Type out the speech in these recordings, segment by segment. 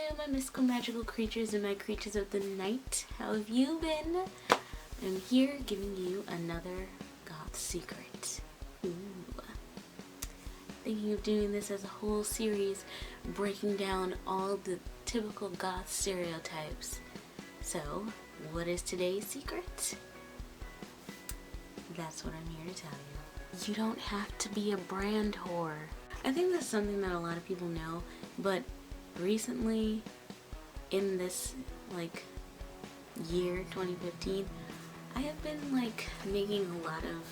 there, my mystical magical creatures and my creatures of the night. How have you been? I'm here giving you another Goth Secret. Ooh. Thinking of doing this as a whole series, breaking down all the typical Goth stereotypes. So, what is today's secret? That's what I'm here to tell you. You don't have to be a brand whore. I think that's something that a lot of people know, but recently, in this year 2015, I have been making a lot of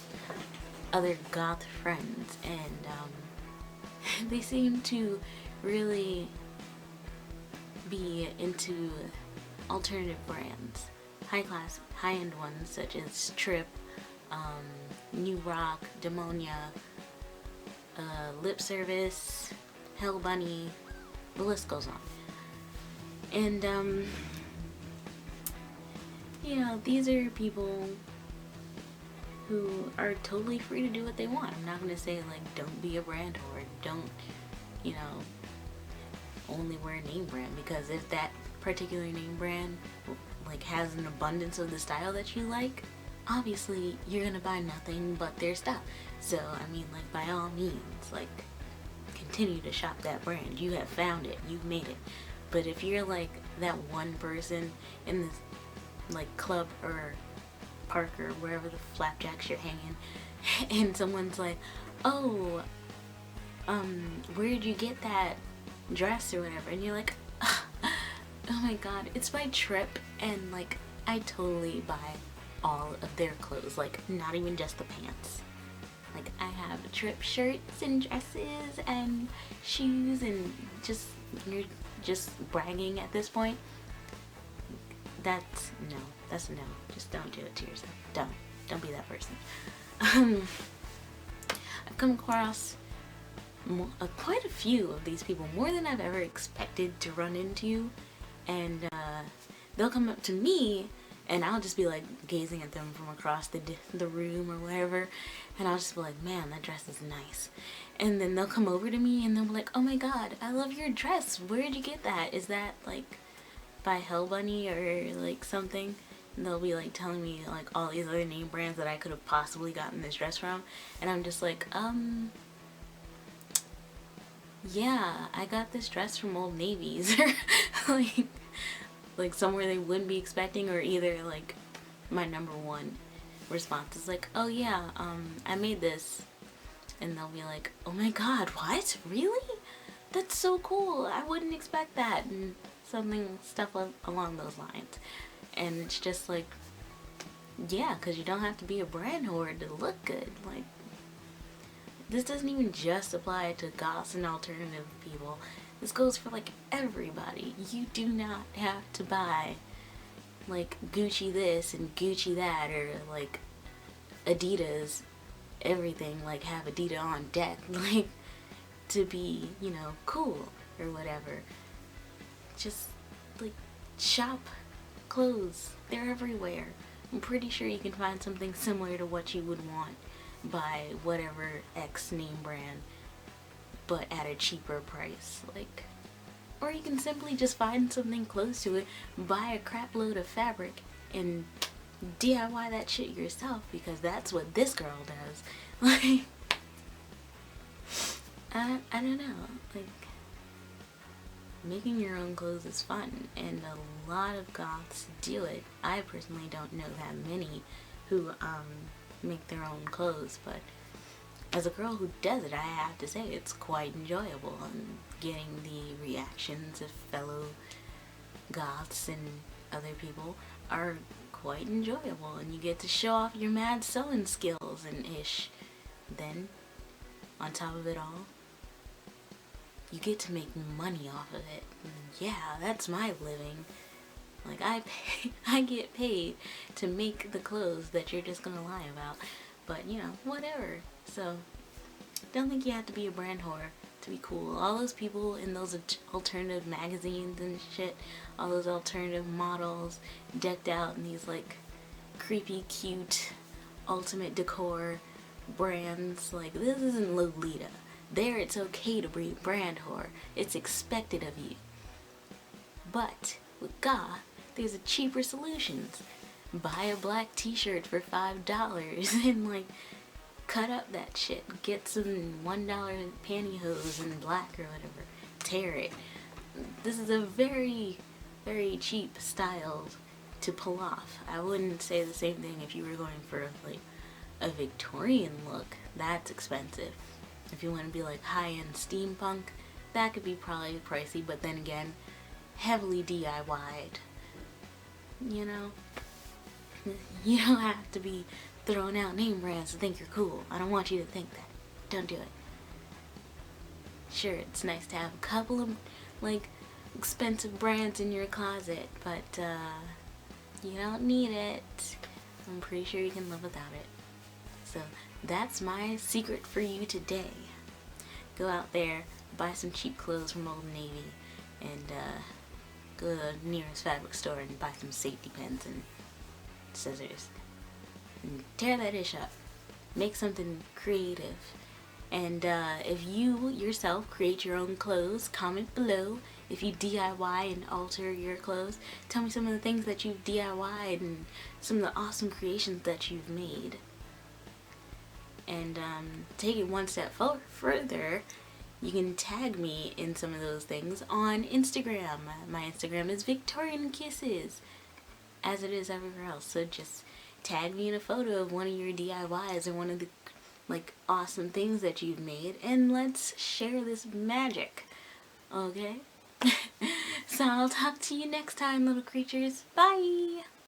other goth friends, and they seem to really be into alternative brands, high-class, high-end ones such as Trip, New Rock, Demonia, Lip Service, Hell Bunny, the list goes on. And these are people who are totally free to do what they want. I'm not gonna say don't be a brand whore, don't only wear a name brand, because if that particular name brand has an abundance of the style that you like, obviously you're gonna buy nothing but their stuff. So I mean, by all means, continue to shop that brand. You have found it, you've made it. But if you're that one person in this club or park or wherever the flapjacks you're hanging, and someone's oh, where'd you get that dress or whatever, and you're like, oh my god, it's by Trip, and I totally buy all of their clothes, not even just the pants. I have Trip shirts and dresses and shoes, and you're just bragging at this point. That's a no. Just don't do it to yourself. Don't be that person. I've come across quite a few of these people, more than I've ever expected to run into, and they'll come up to me, and I'll just be gazing at them from across the room or whatever, and I'll just be man, that dress is nice. And then they'll come over to me and they'll be oh my god, I love your dress, where'd you get that? Is that by Hell Bunny or something? And they'll be telling me all these other name brands that I could have possibly gotten this dress from, and I'm just yeah, I got this dress from Old Navy's, somewhere they wouldn't be expecting, or either my number one response is oh yeah, I made this, and they'll be oh my god, what? Really? That's so cool, I wouldn't expect that, and stuff along those lines. And it's just yeah, because you don't have to be a brand whore to look good. This doesn't even just apply to goths and alternative people. This goes for everybody. You do not have to buy Gucci this and Gucci that, or Adidas everything, have Adidas on deck, to be, cool or whatever. Just shop clothes. They're everywhere. I'm pretty sure you can find something similar to what you would want by whatever X name brand, but at a cheaper price. Or you can simply just find something close to it, buy a crap load of fabric, and DIY that shit yourself, because that's what this girl does. I don't know. Making your own clothes is fun, and a lot of goths do it. I personally don't know that many who make their own clothes, but as a girl who does it, I have to say it's quite enjoyable, and getting the reactions of fellow goths and other people are quite enjoyable, and you get to show off your mad sewing skills and ish. Then, on top of it all, you get to make money off of it. Yeah, that's my living. I get paid to make the clothes that you're just gonna lie about. But, whatever. So, don't think you have to be a brand whore to be cool. All those people in those alternative magazines and shit, all those alternative models decked out in these creepy, cute, ultimate decor brands, this isn't Lolita. There it's okay to be brand whore. It's expected of you. But with Goth, there's a cheaper solutions. Buy a black t-shirt for $5 and like cut up that shit. Get some $1 pantyhose in black or whatever. Tear it. This is a very, very cheap style to pull off. I wouldn't say the same thing if you were going for like a Victorian look. That's expensive. If you want to be like high-end steampunk, that could be probably pricey, but then again, heavily DIY'd. You know? You don't have to be throwing out name brands to think you're cool. I don't want you to think that. Don't do it. Sure, it's nice to have a couple of like expensive brands in your closet, but you don't need it. I'm pretty sure you can live without it. So that's my secret for you today. Go out there, buy some cheap clothes from Old Navy, and go to the nearest fabric store and buy some safety pins and scissors. And tear that ish up. Make something creative. And if you yourself create your own clothes, comment below. If you DIY and alter your clothes, tell me some of the things that you've DIY'd and some of the awesome creations that you've made. And take it one step further, you can tag me in some of those things on Instagram. My Instagram is Victorian Kisses, as it is everywhere else. So just tag me in a photo of one of your DIYs or one of the like awesome things that you've made, and let's share this magic. Okay? So I'll talk to you next time, little creatures. Bye!